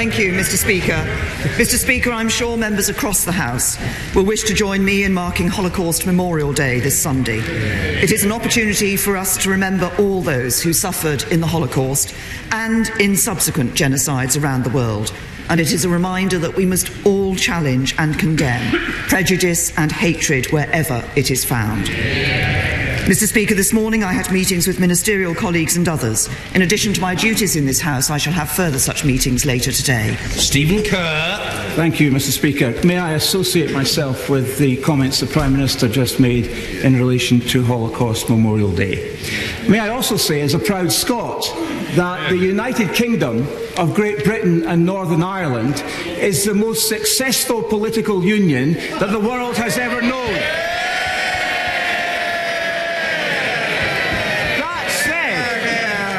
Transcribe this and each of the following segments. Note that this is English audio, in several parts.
Thank you, Mr. Speaker. Mr. Speaker, I'm sure members across the House will wish to join me in marking Holocaust Memorial Day this Sunday. It is an opportunity for us to remember all those who suffered in the Holocaust and in subsequent genocides around the world. And it is a reminder that we must all challenge and condemn prejudice and hatred wherever it is found. Mr. Speaker, this morning I had meetings with ministerial colleagues and others. In addition to my duties in this House, I shall have further such meetings later today. Stephen Kerr. Thank you, Mr. Speaker. May I associate myself with the comments the Prime Minister just made in relation to Holocaust Memorial Day. May I also say, as a proud Scot, that the United Kingdom of Great Britain and Northern Ireland is the most successful political union that the world has ever known.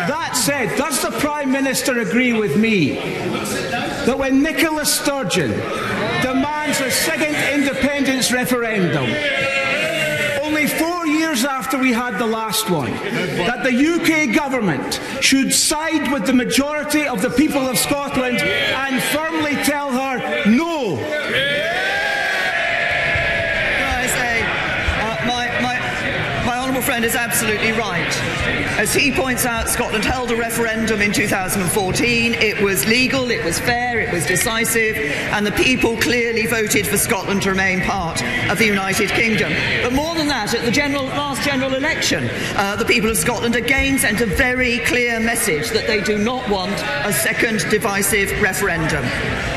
That said, does the Prime Minister agree with me that when Nicola Sturgeon demands a second independence referendum, only 4 years after we had the last one, that the UK government should side with the majority of the people of Scotland and firmly tell her no? My honourable friend is absolutely right. As he points out, Scotland held a referendum in 2014. It was legal, it was fair, it was decisive, and the people clearly voted for Scotland to remain part of the United Kingdom. But more than that, at the last general election, the people of Scotland again sent a very clear message that they do not want a second divisive referendum.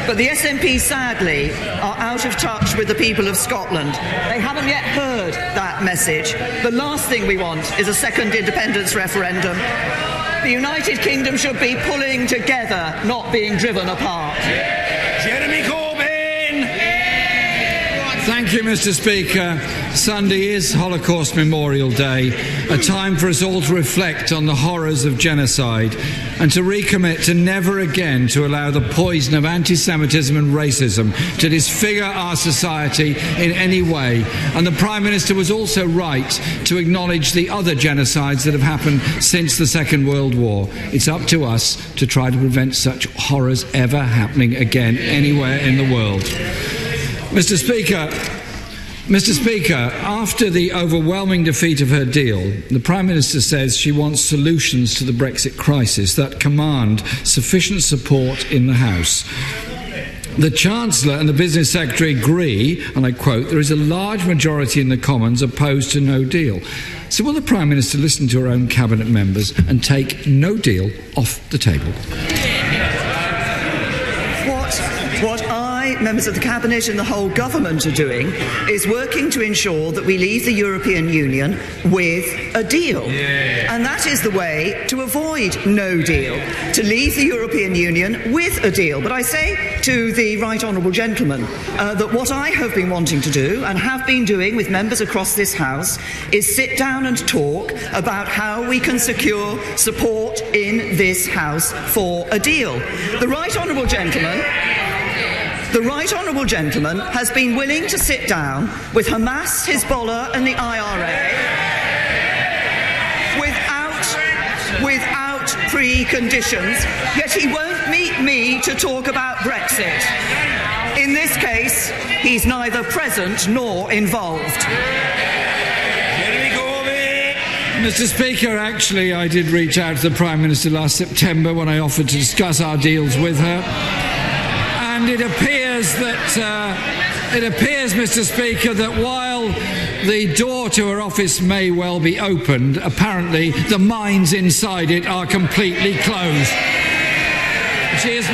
But the SNP, sadly, are out of touch with the people of Scotland. They haven't yet heard that message. The last thing we want is a second independence referendum. The United Kingdom should be pulling together, not being driven apart. Jeremy Corbyn. Thank you, Mr. Speaker. Sunday is Holocaust Memorial Day, a time for us all to reflect on the horrors of genocide and to recommit to never again to allow the poison of anti-Semitism and racism to disfigure our society in any way. And the Prime Minister was also right to acknowledge the other genocides that have happened since the Second World War. It's up to us to try to prevent such horrors ever happening again anywhere in the world. Mr. Speaker, after the overwhelming defeat of her deal, the Prime Minister says she wants solutions to the Brexit crisis that command sufficient support in the House. The Chancellor and the Business Secretary agree, and I quote, there is a large majority in the Commons opposed to no deal. So will the Prime Minister listen to her own Cabinet members and take no deal off the table? What I, members of the Cabinet and the whole government are doing is working to ensure that we leave the European Union with a deal. And that is the way to avoid no deal, to leave the European Union with a deal. But I say to the right honourable gentleman that what I have been wanting to do and have been doing with members across this House is sit down and talk about how we can secure support in this House for a deal. The right honourable gentleman has been willing to sit down with Hamas, Hezbollah and the IRA without preconditions, yet he won't meet me to talk about Brexit. In this case, he's neither present nor involved. Mr. Speaker, actually, I did reach out to the Prime Minister last September when I offered to discuss our deals with her. And it appears, Mr. Speaker, that while the door to her office may well be opened, apparently the minds inside it are completely closed. She has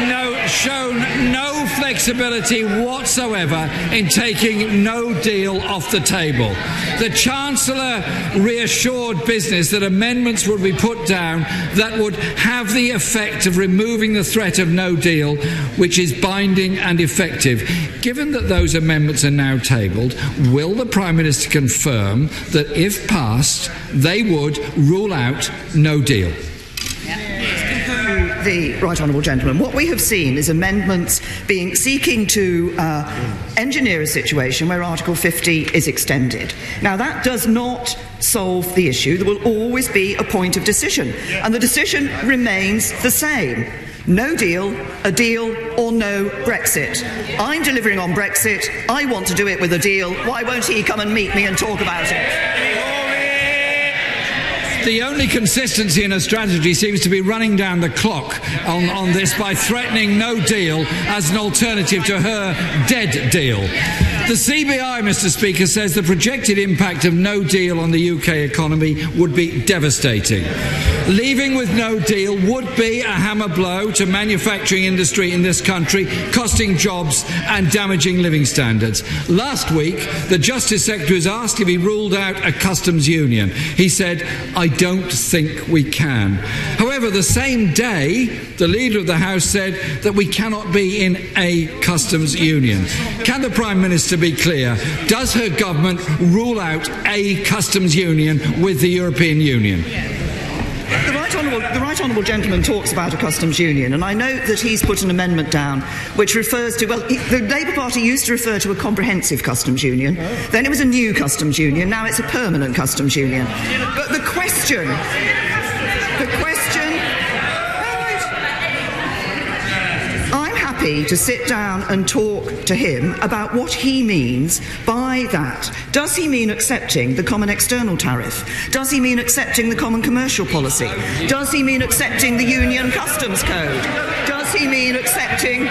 shown no flexibility whatsoever in taking no deal off the table. The Chancellor reassured business that amendments would be put down that would have the effect of removing the threat of no deal, which is binding and effective. Given that those amendments are now tabled, will the Prime Minister confirm that if passed, they would rule out no deal? The right honourable gentleman, what we have seen is amendments seeking to engineer a situation where Article 50 is extended. Now that does not solve the issue. There will always be a point of decision, and the decision remains the same. No deal, a deal, or no Brexit. I'm delivering on Brexit. I want to do it with a deal. Why won't he come and meet me and talk about it? The only consistency in her strategy seems to be running down the clock on this by threatening no deal as an alternative to her dead deal. The CBI, Mr. Speaker, says the projected impact of no deal on the UK economy would be devastating. Leaving with no deal would be a hammer blow to manufacturing industry in this country, costing jobs and damaging living standards. Last week, the Justice Secretary was asked if he ruled out a customs union. He said, "I don't think we can." However, the same day, the Leader of the House said that we cannot be in a customs union. Can the Prime Minister be clear? Does her government rule out a customs union with the European Union? The right honourable gentleman talks about a customs union, and I note that he's put an amendment down which refers to, the Labour Party used to refer to a comprehensive customs union, then it was a new customs union, now it's a permanent customs union. But the question, I'm happy to sit down and talk to him about what he means by that. Does he mean accepting the common external tariff? Does he mean accepting the common commercial policy? Does he mean accepting the union customs code? Does he mean accepting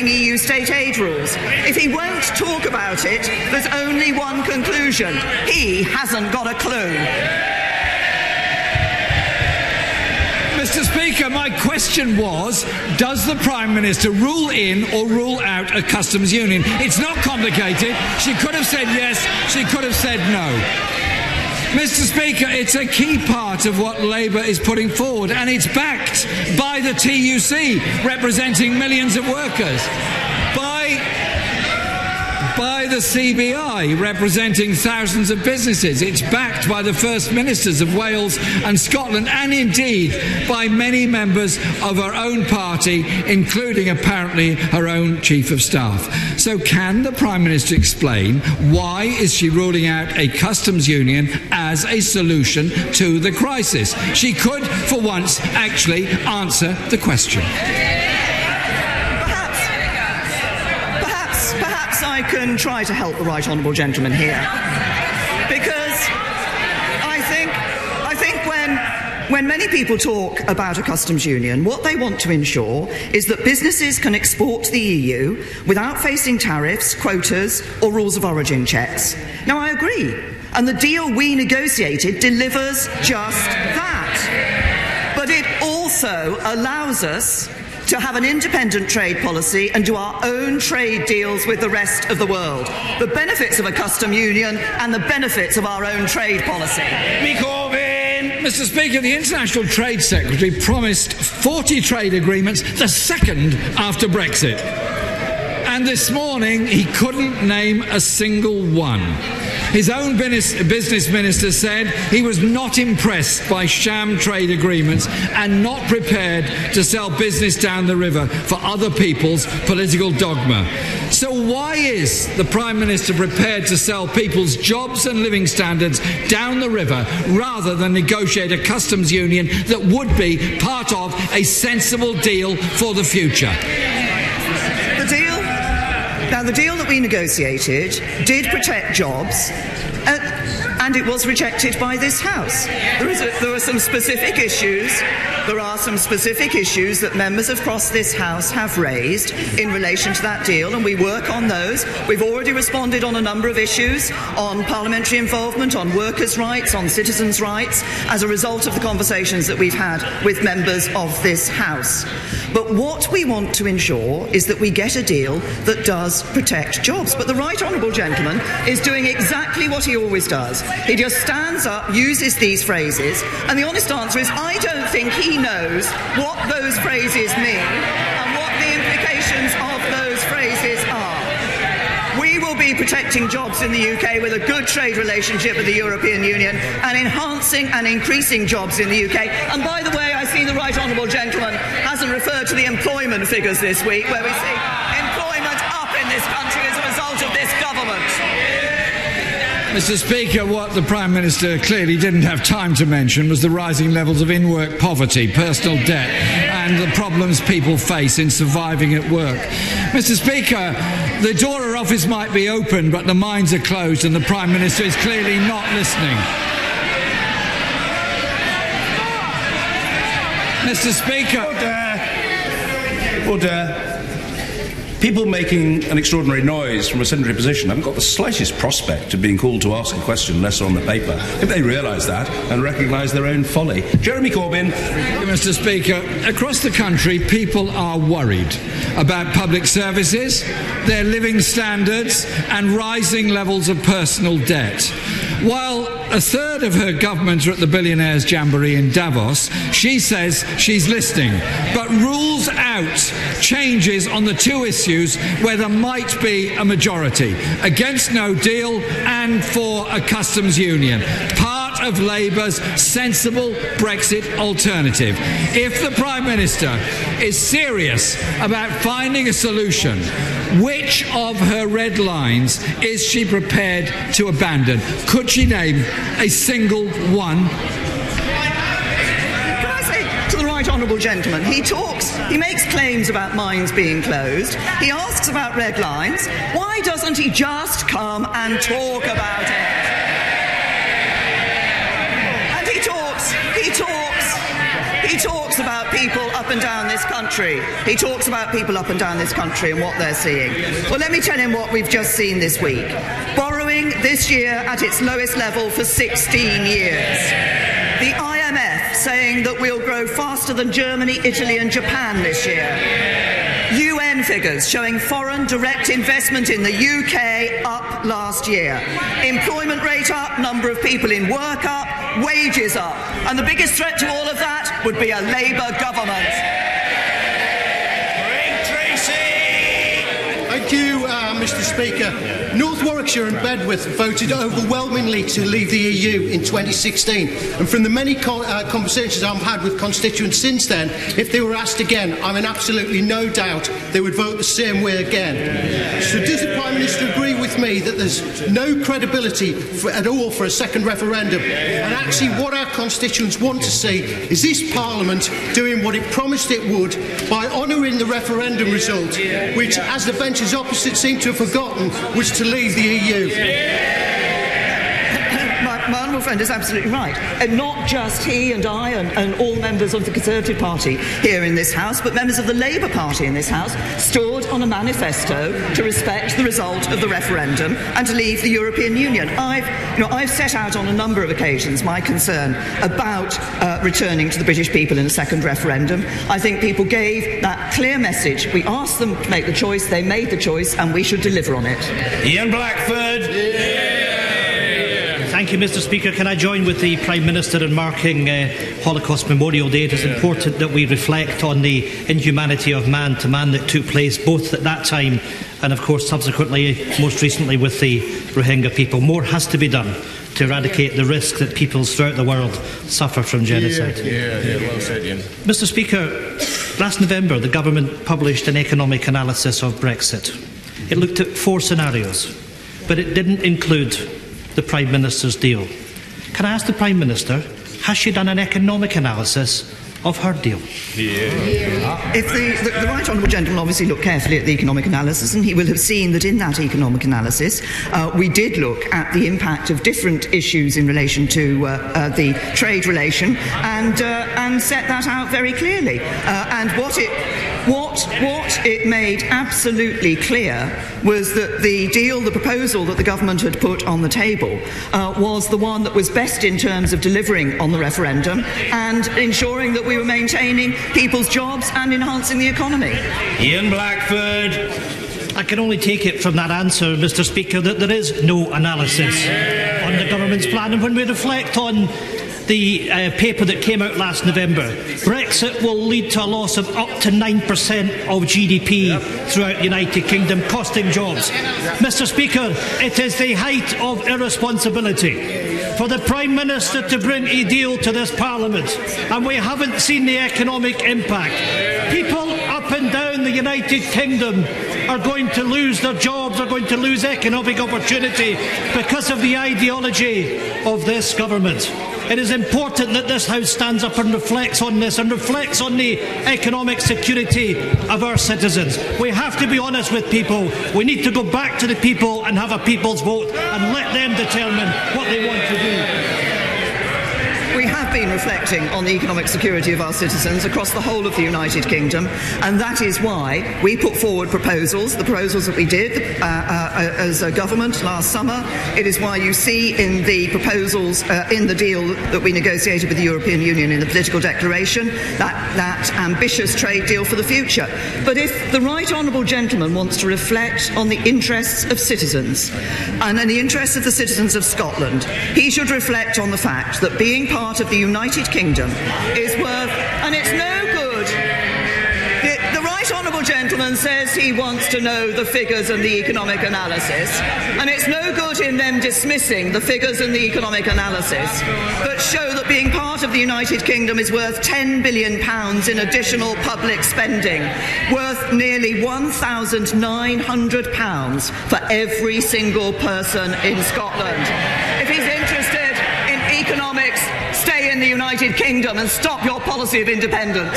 EU state aid rules? If he won't talk about it, there's only one conclusion. He hasn't got a clue. Mr. Speaker, my question was, does the Prime Minister rule in or rule out a customs union? It's not complicated. She could have said yes, she could have said no. Mr. Speaker, it's a key part of what Labour is putting forward, and it's backed by the TUC, representing millions of workers, by the CBI, representing thousands of businesses. It's backed by the First Ministers of Wales and Scotland, and indeed by many members of her own party, including apparently her own Chief of Staff. So can the Prime Minister explain why is she ruling out a customs union as a solution to the crisis? She could, for once, actually answer the question. I can try to help the right honourable gentleman here, because I think when many people talk about a customs union, what they want to ensure is that businesses can export to the EU without facing tariffs, quotas or rules of origin checks. Now, I agree, and the deal we negotiated delivers just that. But it also allows us to have an independent trade policy and do our own trade deals with the rest of the world. The benefits of a customs union and the benefits of our own trade policy. Mr. Speaker, the International Trade Secretary promised 40 trade agreements the second after Brexit. And this morning he couldn't name a single one. His own business minister said he was not impressed by sham trade agreements and not prepared to sell business down the river for other people's political dogma. So why is the Prime Minister prepared to sell people's jobs and living standards down the river rather than negotiate a customs union that would be part of a sensible deal for the future? The deal that we negotiated did protect jobs, and it was rejected by this House. There are some specific issues. There are some specific issues that members across this House have raised in relation to that deal, and we work on those. We've already responded on a number of issues, on parliamentary involvement, on workers' rights, on citizens' rights, as a result of the conversations that we've had with members of this House. But what we want to ensure is that we get a deal that does protect jobs. But the right honourable gentleman is doing exactly what he always does. He just stands up, uses these phrases, and the honest answer is I don't think he knows what those phrases mean and what the implications of those phrases are. We will be protecting jobs in the UK with a good trade relationship with the European Union and enhancing and increasing jobs in the UK. And by the way, I see the right honourable gentleman hasn't referred to the employment figures this week, where we see employment up in this country as a result of this government. Mr. Speaker, what the Prime Minister clearly didn't have time to mention was the rising levels of in-work poverty, personal debt, and the problems people face in surviving at work. Mr. Speaker, the door of office might be open, but the minds are closed, and the Prime Minister is clearly not listening. Mr. Speaker. Order. People making an extraordinary noise from a sedentary position haven't got the slightest prospect of being called to ask a question unless on the paper, if they realise that and recognise their own folly. Jeremy Corbyn. Mr. Speaker, across the country, people are worried about public services, their living standards and rising levels of personal debt. While a third of her government are at the Billionaires' Jamboree in Davos, she says she's listening, but rules out changes on the two issues where there might be a majority: against no deal and for a customs union, part of Labour's sensible Brexit alternative. If the Prime Minister is serious about finding a solution, which of her red lines is she prepared to abandon? Could she name a single one? Can I say to the right honourable gentleman, he makes claims about mines being closed, he asks about red lines. Why doesn't he just come and talk about it? And he talks about people up and down this country. He talks about people up and down this country and what they're seeing. Well, let me tell him what we've just seen this week. Borrowing this year at its lowest level for 16 years. The IMF saying that we'll grow faster than Germany, Italy and Japan this year. UN figures showing foreign direct investment in the UK up last year. Employment rate up, number of people in work up, wages up. And the biggest threat to all of that would be a Labour government. Thank you, Mr. Speaker. North Warwickshire and Bedworth voted overwhelmingly to leave the EU in 2016, and from the many conversations I've had with constituents since then, if they were asked again, I'm in absolutely no doubt they would vote the same way again. So does the Prime Minister agree with me that there's no credibility at all for a second referendum, and actually what our constituents want to see is this Parliament doing what it promised it would by honouring the referendum result, which, as the benches opposite seem to have forgotten, was to leave the EU. My honourable friend is absolutely right. And not just he and I and all members of the Conservative Party here in this House, but members of the Labour Party in this House stood on a manifesto to respect the result of the referendum and to leave the European Union. I've set out on a number of occasions my concern about returning to the British people in a second referendum. I think people gave that clear message. We asked them to make the choice, they made the choice, and we should deliver on it. Ian Blackford. Thank you, Mr. Speaker. Can I join with the Prime Minister in marking Holocaust Memorial Day? It is important that we reflect on the inhumanity of man to man that took place both at that time and, of course, subsequently, most recently with the Rohingya people. More has to be done to eradicate the risk that peoples throughout the world suffer from genocide. Well said, Ian. Mr. Speaker, last November the government published an economic analysis of Brexit. It looked at 4 scenarios, but it didn't include the Prime Minister's deal. Can I ask the Prime Minister, has she done an economic analysis of her deal? If the right honourable gentleman obviously looked carefully at the economic analysis, and he will have seen that in that economic analysis we did look at the impact of different issues in relation to the trade relation and set that out very clearly. And what it made absolutely clear was that the deal, the proposal that the government had put on the table was the one that was best in terms of delivering on the referendum and ensuring that we were maintaining people's jobs and enhancing the economy. Ian Blackford. I can only take it from that answer, Mr. Speaker, that there is no analysis on the government's plan. And when we reflect on the paper that came out last November, Brexit will lead to a loss of up to 9% of GDP throughout the United Kingdom, costing jobs. Mr. Speaker, it is the height of irresponsibility for the Prime Minister to bring a deal to this Parliament, and we haven't seen the economic impact. People up and down the United Kingdom are going to lose their jobs, are going to lose economic opportunity because of the ideology of this government. It is important that this House stands up and reflects on this and reflects on the economic security of our citizens. We have to be honest with people. We need to go back to the people and have a people's vote and let them determine what they want to do. We have been reflecting on the economic security of our citizens across the whole of the United Kingdom, and that is why we put forward proposals, the proposals that we did as a government last summer. It is why you see in the proposals in the deal that we negotiated with the European Union in the political declaration that ambitious trade deal for the future. But if the right honourable gentleman wants to reflect on the interests of citizens and the interests of the citizens of Scotland, he should reflect on the fact that being part of the United Kingdom is worth, and it's no good. The right honourable gentleman says he wants to know the figures and the economic analysis, and it's no good in them dismissing the figures and the economic analysis, but show that being part of the United Kingdom is worth £10 billion in additional public spending, worth nearly £1,900 for every single person in Scotland. If he's interested in economics, stay in the United Kingdom and stop your policy of independence.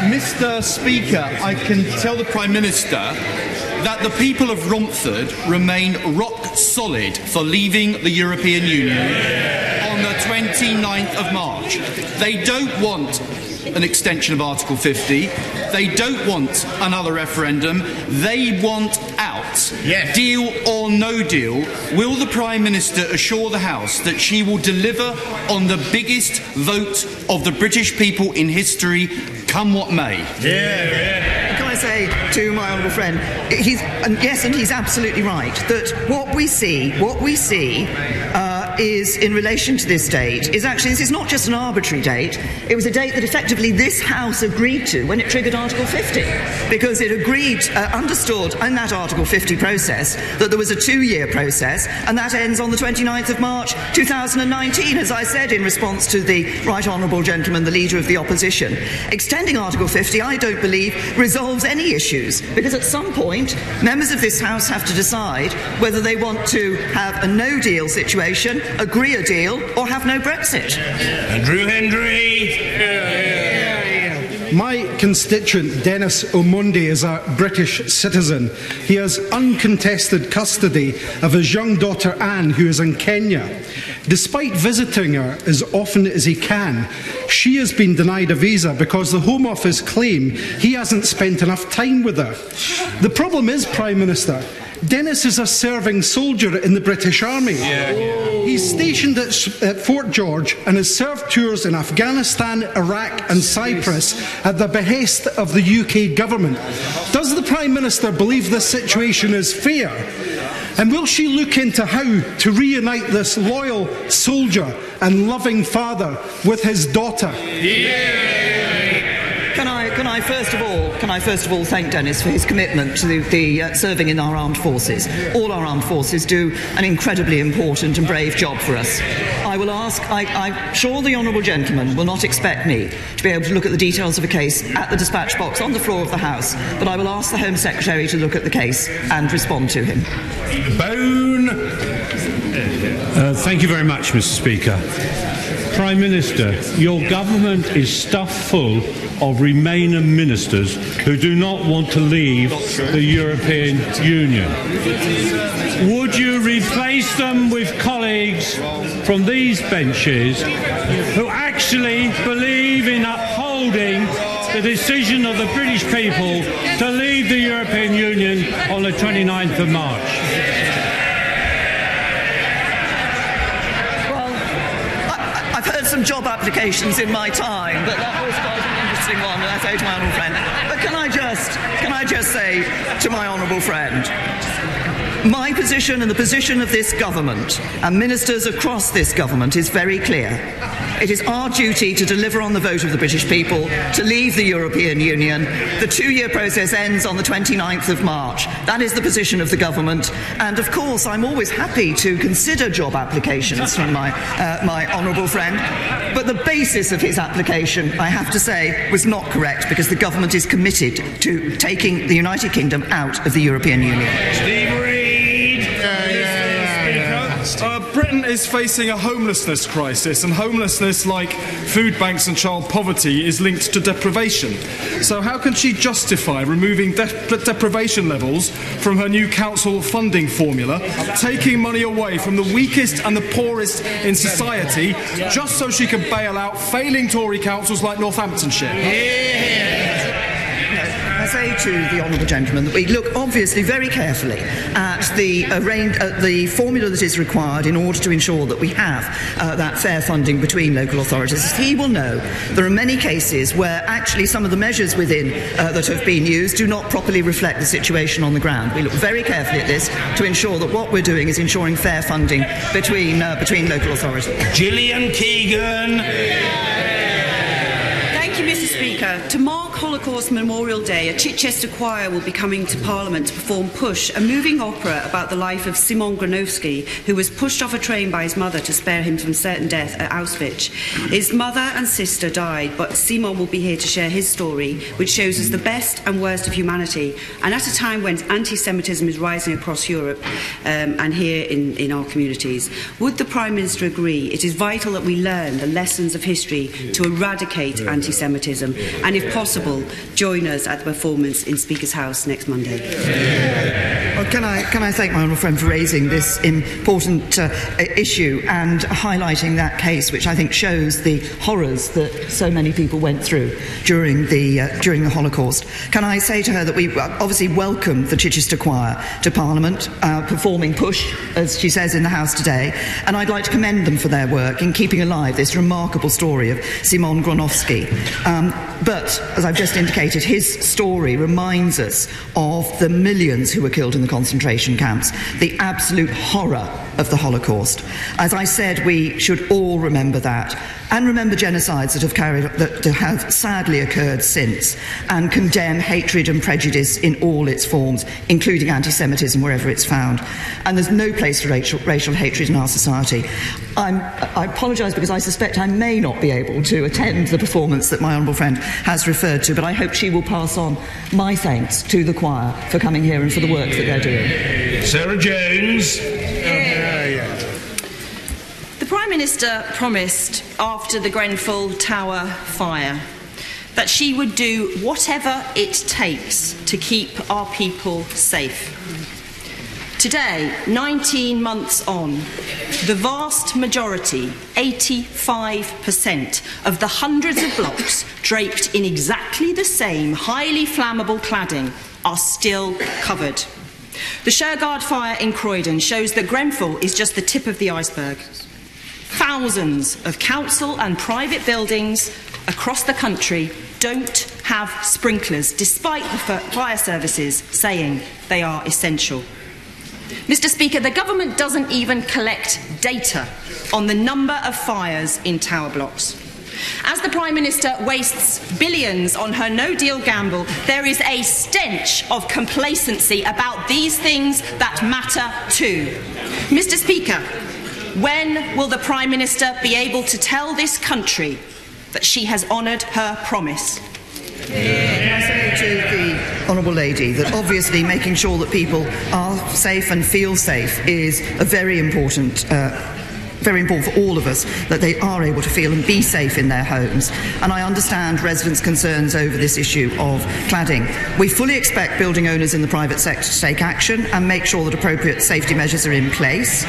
Mr. Speaker, I can tell the Prime Minister that the people of Romford remain rock solid for leaving the European Union on the 29th of March. They don't want an extension of Article 50. They don't want another referendum. They want out. Yes. Deal or no deal. Will the Prime Minister assure the House that she will deliver on the biggest vote of the British people in history, come what may? Can I say to my honourable friend, he's absolutely right, that what we see is, in relation to this date, is actually, this is not just an arbitrary date. It was a date that effectively this House agreed to when it triggered Article 50, because it agreed, understood in that Article 50 process that there was a 2-year process, and that ends on the 29th of March 2019, as I said in response to the right honourable gentleman, the Leader of the Opposition. Extending Article 50, I don't believe, resolves any issues, because at some point, members of this House have to decide whether they want to have a no-deal situation, agree a deal, or have no Brexit. Andrew Hendry. My constituent, Dennis Omondi, is a British citizen. He has uncontested custody of his young daughter Anne, who is in Kenya. Despite visiting her as often as he can, she has been denied a visa because the Home Office claim he hasn't spent enough time with her. The problem is, Prime Minister, Dennis is a serving soldier in the British Army. He's stationed at Fort George and has served tours in Afghanistan, Iraq and Cyprus at the behest of the UK government. Does the Prime Minister believe this situation is fair? And will she look into how to reunite this loyal soldier and loving father with his daughter? Can I first of all thank Dennis for his commitment to the serving in our armed forces. All our armed forces do an incredibly important and brave job for us. I'm sure the honourable gentleman will not expect me to be able to look at the details of a case at the dispatch box on the floor of the House, but I will ask the Home Secretary to look at the case and respond to him. Bone. Thank you very much, Mr. Speaker. Prime Minister, your government is stuffed full of Remainer ministers who do not want to leave the European Union. Would you replace them with colleagues from these benches who actually believe in upholding the decision of the British people to leave the European Union on the 29th of March? Some job applications in my time, but that was quite an interesting one, I say to my honourable friend. But can I just say to my honourable friend, my position and the position of this government and ministers across this government is very clear. It is our duty to deliver on the vote of the British people to leave the European Union. The 2-year process ends on the 29th of March. That is the position of the government. And of course, I'm always happy to consider job applications from my honourable friend. But the basis of his application, I have to say, was not correct, because the government is committed to taking the United Kingdom out of the European Union. Britain is facing a homelessness crisis, and homelessness, like food banks and child poverty, is linked to deprivation. So how can she justify removing deprivation levels from her new council funding formula, taking money away from the weakest and the poorest in society, just so she can bail out failing Tory councils like Northamptonshire? I say to the honourable gentleman that we look obviously very carefully at the formula that is required in order to ensure that we have that fair funding between local authorities. As he will know, there are many cases where actually some of the measures within that have been used do not properly reflect the situation on the ground. We look very carefully at this to ensure that what we're doing is ensuring fair funding between local authorities. Gillian Keegan. Thank you, Mr. Speaker. To mark Holocaust Memorial Day, a Chichester choir will be coming to Parliament to perform Push, a moving opera about the life of Szymon Gronowski, who was pushed off a train by his mother to spare him from certain death at Auschwitz. His mother and sister died, but Szymon will be here to share his story, which shows us the best and worst of humanity, and at a time when anti-Semitism is rising across Europe and here in our communities. Would the Prime Minister agree it is vital that we learn the lessons of history to eradicate anti-Semitism, and if possible, join us at the performance in Speaker's House next Monday? Well, can I thank my honourable friend for raising this important issue and highlighting that case, which I think shows the horrors that so many people went through during the Holocaust. Can I say to her that we obviously welcome the Chichester Choir to Parliament, performing Push, as she says in the House today, and I'd like to commend them for their work in keeping alive this remarkable story of Szymon Gronowski. But, as I've just indicated, his story reminds us of the millions who were killed in the concentration camps, the absolute horror of the Holocaust. As I said, we should all remember that, and remember genocides that have sadly occurred since, and condemn hatred and prejudice in all its forms, including anti-Semitism wherever it's found. And there's no place for racial hatred in our society. I apologise because I suspect I may not be able to attend the performance that my honourable friend has referred to, but I hope she will pass on my thanks to the choir for coming here and for the work that they're doing. Sarah Jones. The Prime Minister promised after the Grenfell Tower fire that she would do whatever it takes to keep our people safe. Today, 19 months on, the vast majority, 85% of the hundreds of blocks draped in exactly the same highly flammable cladding are still covered. The Shergard fire in Croydon shows that Grenfell is just the tip of the iceberg. Thousands of council and private buildings across the country don't have sprinklers, despite the fire services saying they are essential. Mr. Speaker, the government doesn't even collect data on the number of fires in tower blocks. As the Prime Minister wastes billions on her no-deal gamble, there is a stench of complacency about these things that matter too. Mr. Speaker, when will the Prime Minister be able to tell this country that she has honoured her promise? Can I say to the honourable lady that obviously making sure that people are safe and feel safe is a very important for all of us, that they are able to feel and be safe in their homes. And I understand residents' concerns over this issue of cladding. We fully expect building owners in the private sector to take action and make sure that appropriate safety measures are in place.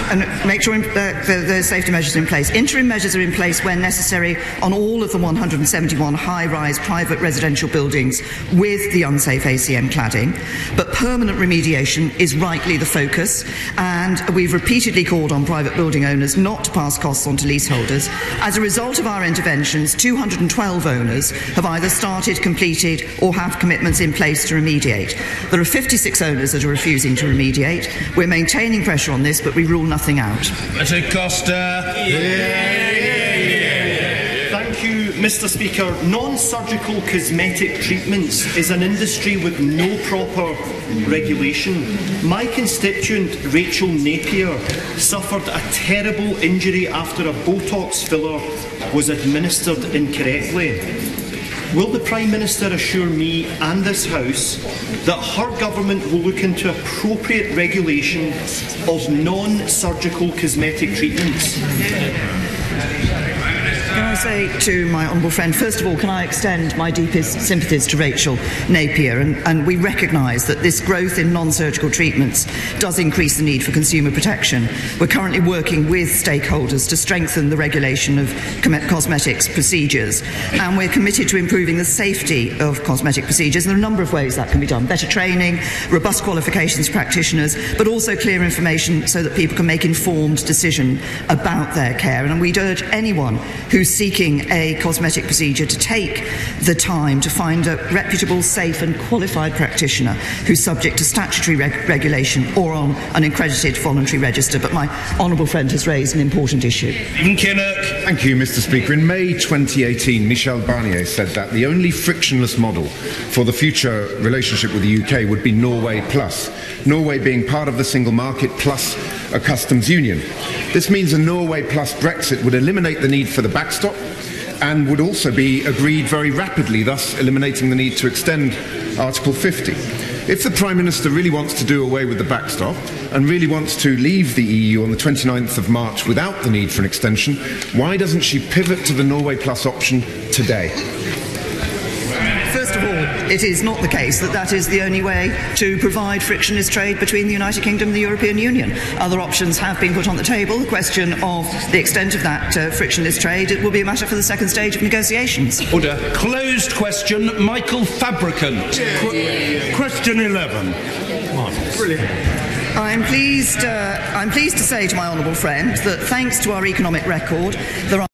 and make sure the safety measures are in place. Interim measures are in place where necessary on all of the 171 high-rise private residential buildings with the unsafe ACM cladding, but permanent remediation is rightly the focus, and we've repeatedly called on private building owners not to pass costs on to leaseholders. As a result of our interventions, 212 owners have either started, completed or have commitments in place to remediate. There are 56 owners that are refusing to remediate. We're maintaining pressure on this, but we rule nothing out. Mr. Costa. Thank you, Mr. Speaker. Non-surgical cosmetic treatments is an industry with no proper regulation. My constituent, Rachel Napier, suffered a terrible injury after a Botox filler was administered incorrectly. Will the Prime Minister assure me and this House that her government will look into appropriate regulation of non-surgical cosmetic treatments? Can I say to my honourable friend, first of all, can I extend my deepest sympathies to Rachel Napier, and we recognise that this growth in non-surgical treatments does increase the need for consumer protection. We're currently working with stakeholders to strengthen the regulation of cosmetics procedures, and we're committed to improving the safety of cosmetic procedures, and there are a number of ways that can be done. Better training, robust qualifications for practitioners, but also clear information so that people can make informed decisions about their care. And we'd urge anyone who's seeking a cosmetic procedure to take the time to find a reputable, safe and qualified practitioner who's subject to statutory regulation or on an accredited voluntary register. But my honourable friend has raised an important issue. Thank you, Mr. Speaker. In May 2018, Michel Barnier said that the only frictionless model for the future relationship with the UK would be Norway Plus. Norway being part of the single market plus a customs union. This means a Norway plus Brexit would eliminate the need for the backstop and would also be agreed very rapidly, thus eliminating the need to extend Article 50. If the Prime Minister really wants to do away with the backstop and really wants to leave the EU on the 29th of March without the need for an extension, why doesn't she pivot to the Norway Plus option today? First of all, it is not the case that that is the only way to provide frictionless trade between the United Kingdom and the European Union. Other options have been put on the table. The question of the extent of that frictionless trade, it will be a matter for the second stage of negotiations. Order. Closed question, Michael Fabricant. Question 11. Brilliant. I'm pleased to say to my honourable friend that thanks to our economic record, there are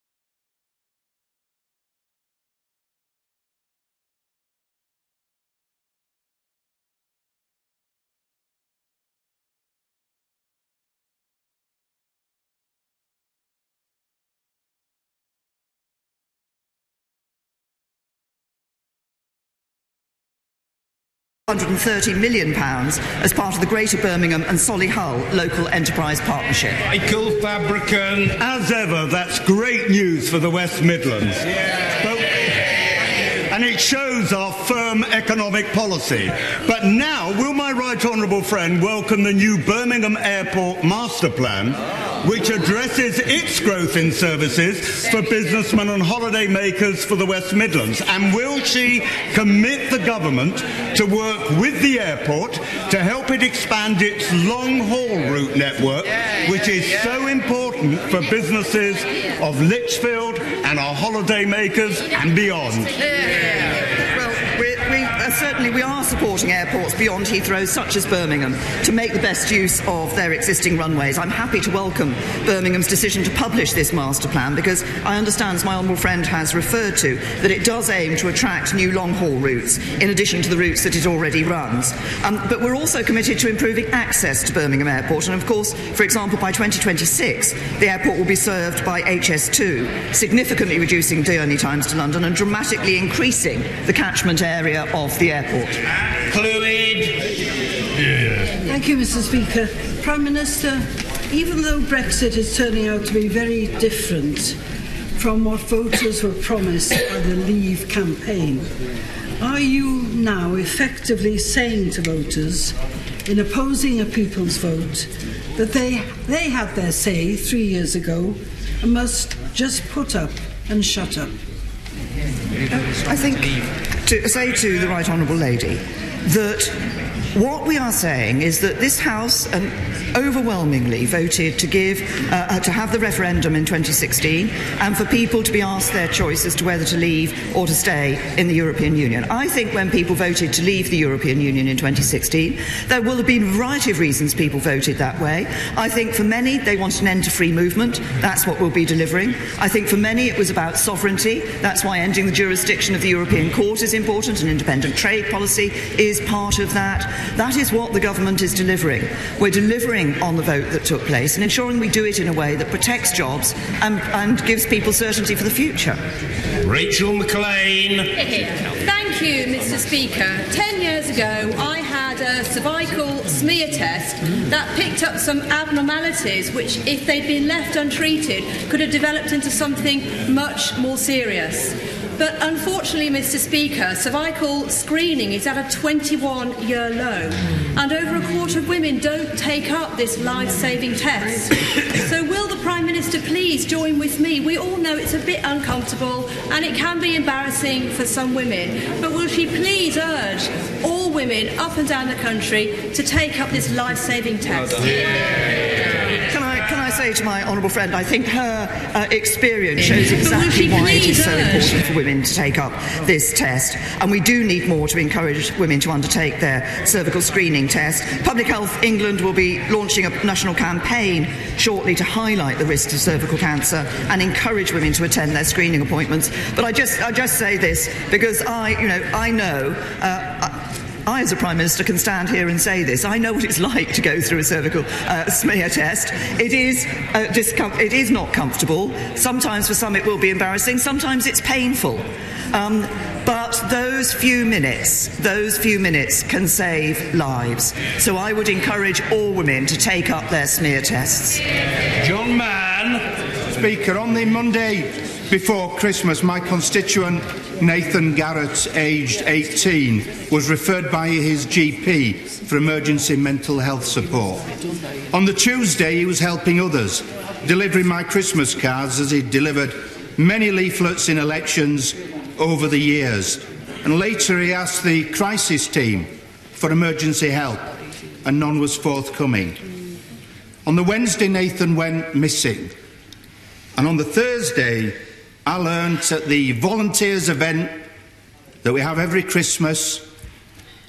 £130 million as part of the Greater Birmingham and Solihull Local Enterprise Partnership. Michael Fabricant. As ever, that's great news for the West Midlands. And it shows our firm economic policy. But now, will my right honourable friend welcome the new Birmingham Airport Master Plan, which addresses its growth in services for businessmen and holiday makers for the West Midlands? And will she commit the government to work with the airport to help it expand its long-haul route network, which is so important for businesses of Lichfield and our holiday makers and beyond? Certainly we are supporting airports beyond Heathrow, such as Birmingham, to make the best use of their existing runways. I'm happy to welcome Birmingham's decision to publish this master plan, because I understand, as my honourable friend has referred to, that it does aim to attract new long-haul routes, in addition to the routes that it already runs. But we're also committed to improving access to Birmingham Airport, and of course, for example, by 2026, the airport will be served by HS2, significantly reducing journey times to London and dramatically increasing the catchment area of the airport. Thank you, Mr. Speaker. Prime Minister, even though Brexit is turning out to be very different from what voters were promised by the Leave campaign, are you now effectively saying to voters, in opposing a people's vote, that they had their say 3 years ago and must just put up and shut up? I think to say to the Right Honourable Lady that what we are saying is that this House overwhelmingly voted to to have the referendum in 2016 and for people to be asked their choice as to whether to leave or to stay in the European Union. I think when people voted to leave the European Union in 2016, there will have been a variety of reasons people voted that way. I think for many, they wanted an end to free movement. That's what we'll be delivering. I think for many, it was about sovereignty. That's why ending the jurisdiction of the European Court is important. An independent trade policy is part of that. That is what the government is delivering. We're delivering on the vote that took place and ensuring we do it in a way that protects jobs and gives people certainty for the future. Rachel McLean. Thank you, Mr. Speaker. 10 years ago, I had a cervical smear test that picked up some abnormalities which, if they'd been left untreated, could have developed into something much more serious. But unfortunately, Mr. Speaker, cervical screening is at a 21-year low, and over a quarter of women don't take up this life-saving test. So will the Prime Minister please join with me? We all know it's a bit uncomfortable and it can be embarrassing for some women, but will she please urge all women up and down the country to take up this life-saving test? Can I say to my honourable friend, I think her experience shows exactly why it is so important for women to take up this test, and we do need more to encourage women to undertake their cervical screening test. Public Health England will be launching a national campaign shortly to highlight the risks of cervical cancer and encourage women to attend their screening appointments. But I just say this because I know. I, as a Prime Minister, can stand here and say this. I know what it's like to go through a cervical smear test. It is not comfortable. Sometimes for some it will be embarrassing. Sometimes it's painful. But those few minutes can save lives. So I would encourage all women to take up their smear tests. John Mann. Speaker, on the Monday before Christmas, my constituent Nathan Garrett, aged 18, was referred by his GP for emergency mental health support. On the Tuesday, he was helping others, delivering my Christmas cards as he delivered many leaflets in elections over the years. And later he asked the crisis team for emergency help, and none was forthcoming. On the Wednesday, Nathan went missing. And on the Thursday, I learnt at the volunteers event that we have every Christmas,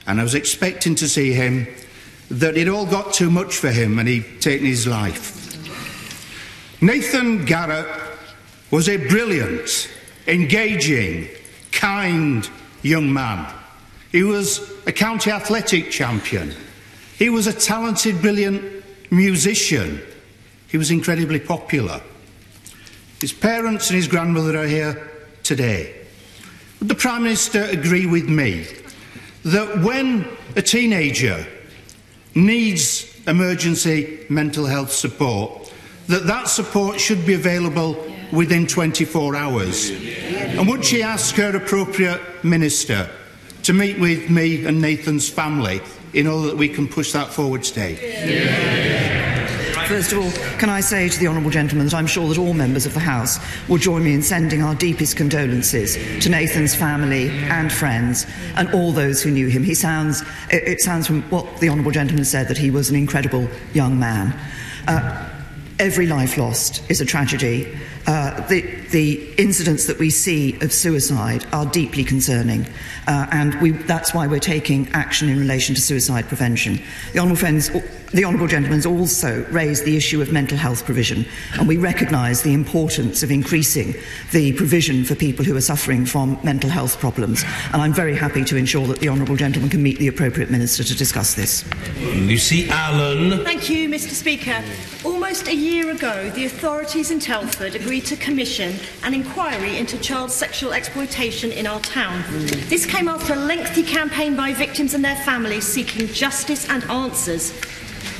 and I was expecting to see him, that it all got too much for him and he'd taken his life. Nathan Garrett was a brilliant, engaging, kind young man. He was a county athletic champion. He was a talented, brilliant musician. He was incredibly popular. His parents and his grandmother are here today. Would the Prime Minister agree with me that when a teenager needs emergency mental health support, that support should be available within 24 hours? And would she ask her appropriate minister to meet with me and Nathan's family in order that we can push that forward today? First of all, can I say to the honourable gentleman that I'm sure that all members of the House will join me in sending our deepest condolences to Nathan's family and friends and all those who knew him. It sounds from what the honourable gentleman said that he was an incredible young man. Every life lost is a tragedy. The incidents that we see of suicide are deeply concerning, and that's why we're taking action in relation to suicide prevention. The honourable gentleman's also raised the issue of mental health provision, and we recognise the importance of increasing the provision for people who are suffering from mental health problems, and I'm very happy to ensure that the honourable gentleman can meet the appropriate minister to discuss this. Lucy Allen. Thank you, Mr. Speaker. Almost a year ago, the authorities in Telford agreed to commission an inquiry into child sexual exploitation in our town. This came after a lengthy campaign by victims and their families seeking justice and answers.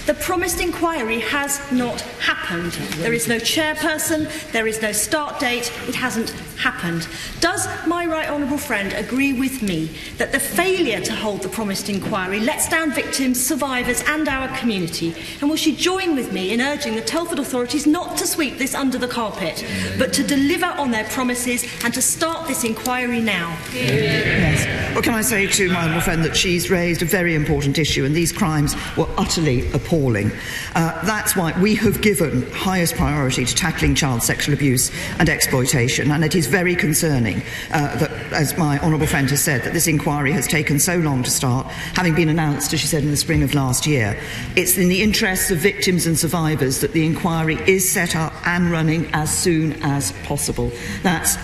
The promised inquiry has not happened. There is no chairperson, there is no start date, it hasn't happened. Does my right honourable friend agree with me that the failure to hold the promised inquiry lets down victims, survivors and our community? And will she join with me in urging the Telford authorities not to sweep this under the carpet, but to deliver on their promises and to start this inquiry now? Yes. Well, can I say to my honourable friend that she's raised a very important issue, and these crimes were utterly appalling. That's why we have given highest priority to tackling child sexual abuse and exploitation, and it is very concerning that, as my honourable friend has said, that this inquiry has taken so long to start, having been announced, as she said, in the spring of last year. It's in the interests of victims and survivors that the inquiry is set up and running as soon as possible. That's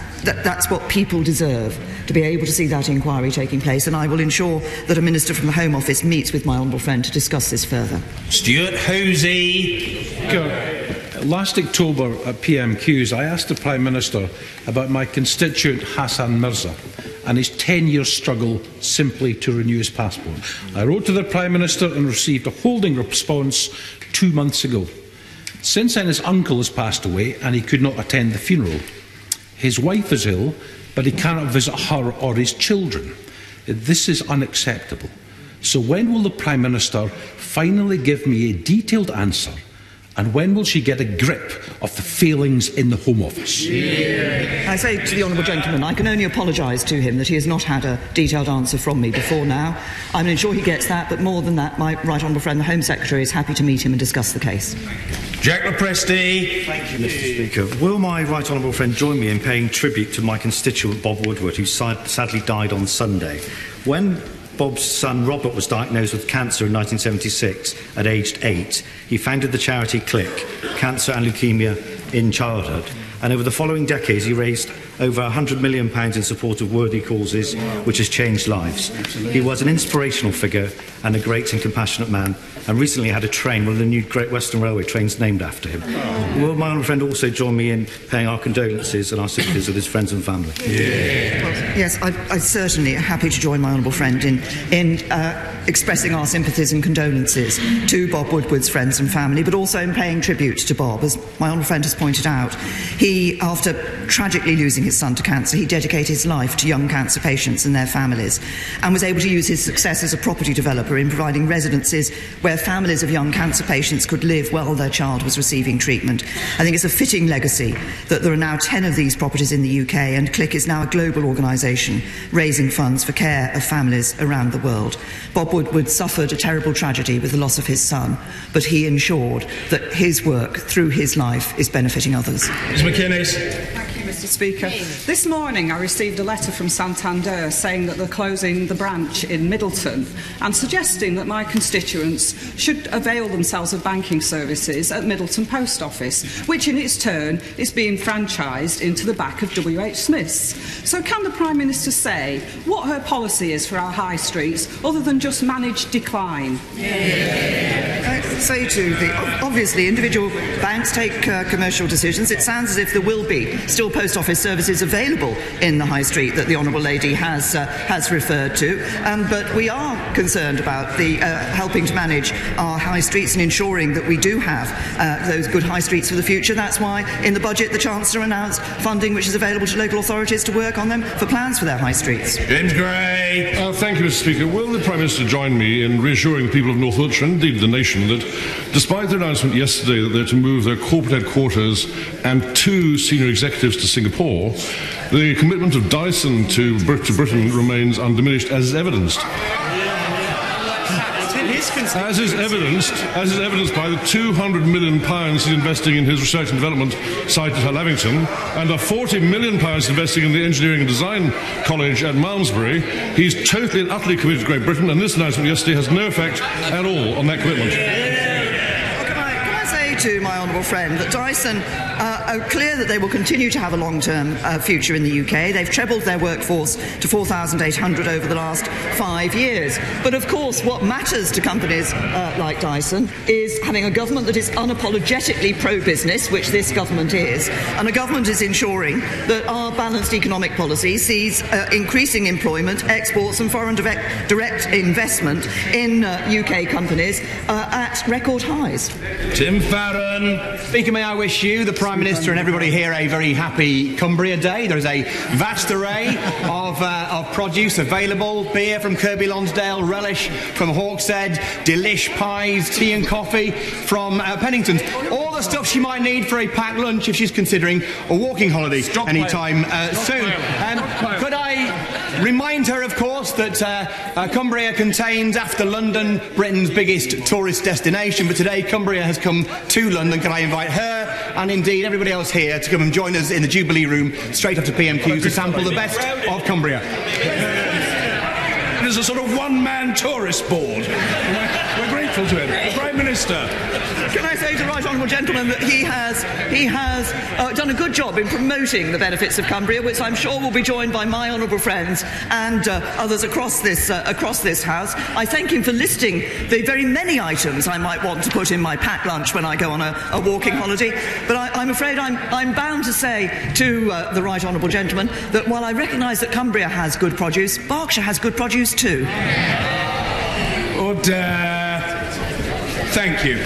what people deserve, to be able to see that inquiry taking place, and I will ensure that a minister from the Home Office meets with my honourable friend to discuss this further. Stuart Hosey. Last October at PMQs, I asked the Prime Minister about my constituent Hassan Mirza and his 10-year struggle simply to renew his passport. I wrote to the Prime Minister and received a holding response 2 months ago. Since then, his uncle has passed away and he could not attend the funeral. His wife is ill, but he cannot visit her or his children. This is unacceptable. So when will the Prime Minister finally give me a detailed answer, and when will she get a grip of the failings in the Home Office? I say to the honourable gentleman, I can only apologise to him that he has not had a detailed answer from me before now. I'm sure he gets that, but more than that, my right honourable friend, the Home Secretary, is happy to meet him and discuss the case. Jack Lepresti. Thank you, Mr. Speaker. Will my right honourable friend join me in paying tribute to my constituent Bob Woodward, who sadly died on Sunday? When Bob's son Robert was diagnosed with cancer in 1976 at aged 8, he founded the charity CLIC, Cancer and Leukaemia in Childhood, and over the following decades he raised over £100 million in support of worthy causes, which has changed lives. He was an inspirational figure and a great and compassionate man, and recently had a train, one of the new Great Western Railway trains named after him. Will my honourable friend also join me in paying our condolences and our sympathies with his friends and family? Yes, I certainly am happy to join my honourable friend in expressing our sympathies and condolences to Bob Woodward's friends and family, but also in paying tribute to Bob. As my honourable friend has pointed out, he, after tragically losing his son to cancer, he dedicated his life to young cancer patients and their families, and was able to use his success as a property developer in providing residences where families of young cancer patients could live while their child was receiving treatment. I think it's a fitting legacy that there are now 10 of these properties in the UK, and CLIC is now a global organisation raising funds for care of families around the world. Bob Woodward suffered a terrible tragedy with the loss of his son, but he ensured that his work through his life is benefiting others. Ms McInnes. Thank you, Mr. Speaker. This morning I received a letter from Santander saying that they're closing the branch in Middleton and suggesting that my constituents should avail themselves of banking services at Middleton Post Office, which in its turn is being franchised into the back of W.H. Smith's. So can the Prime Minister say what her policy is for our high streets other than just manage decline? I say to the obviously individual banks take commercial decisions. It sounds as if there will be still post office services available in the high street that the honourable lady has referred to, but we are concerned about the helping to manage our high streets and ensuring that we do have those good high streets for the future. That's why in the budget the Chancellor announced funding which is available to local authorities to work on them for plans for their high streets. James Gray. Thank you, Mr. Speaker. Will the Prime Minister join me in reassuring people of North Wiltshire and indeed the nation that despite their announcement yesterday that they're to move their corporate headquarters and 2 senior executives to Singapore, the commitment of Dyson to Britain remains undiminished, as is evidenced. As is evidenced by the £200 million he's investing in his research and development site at Lavington, and a £40 million investing in the Engineering and Design College at Malmesbury. He's totally and utterly committed to Great Britain, and this announcement yesterday has no effect at all on that commitment. to my honourable friend that Dyson are clear that they will continue to have a long-term future in the UK. They've trebled their workforce to 4,800 over the last 5 years. But of course, what matters to companies like Dyson is having a government that is unapologetically pro-business, which this government is, and a government is ensuring that our balanced economic policy sees increasing employment, exports and foreign direct investment in UK companies at record highs. Tim Farron. Speaker, may I wish you, the Prime Minister and everybody here a very happy Cumbria Day. There is a vast array of produce available. Beer from Kirby Lonsdale, relish from Hawkshead, delish pies, tea and coffee from Pennington's. All the stuff she might need for a packed lunch if she's considering a walking holiday anytime soon. Could I remind her, of course, that Cumbria contains, after London, Britain's biggest tourist destination, but today Cumbria has come to London. Can I invite her and indeed everybody else here to come and join us in the Jubilee Room straight after PMQs to sample the best of Cumbria? There's a sort of one-man tourist board. We're grateful to him. The Prime Minister. Can I say to the right honourable gentleman that he has done a good job in promoting the benefits of Cumbria, which I'm sure will be joined by my honourable friends and others across this House. I thank him for listing the very many items I might want to put in my packed lunch when I go on a walking holiday. But I'm afraid I'm bound to say to the right honourable gentleman that while I recognise that Cumbria has good produce, Berkshire has good produce too. Order. Thank you.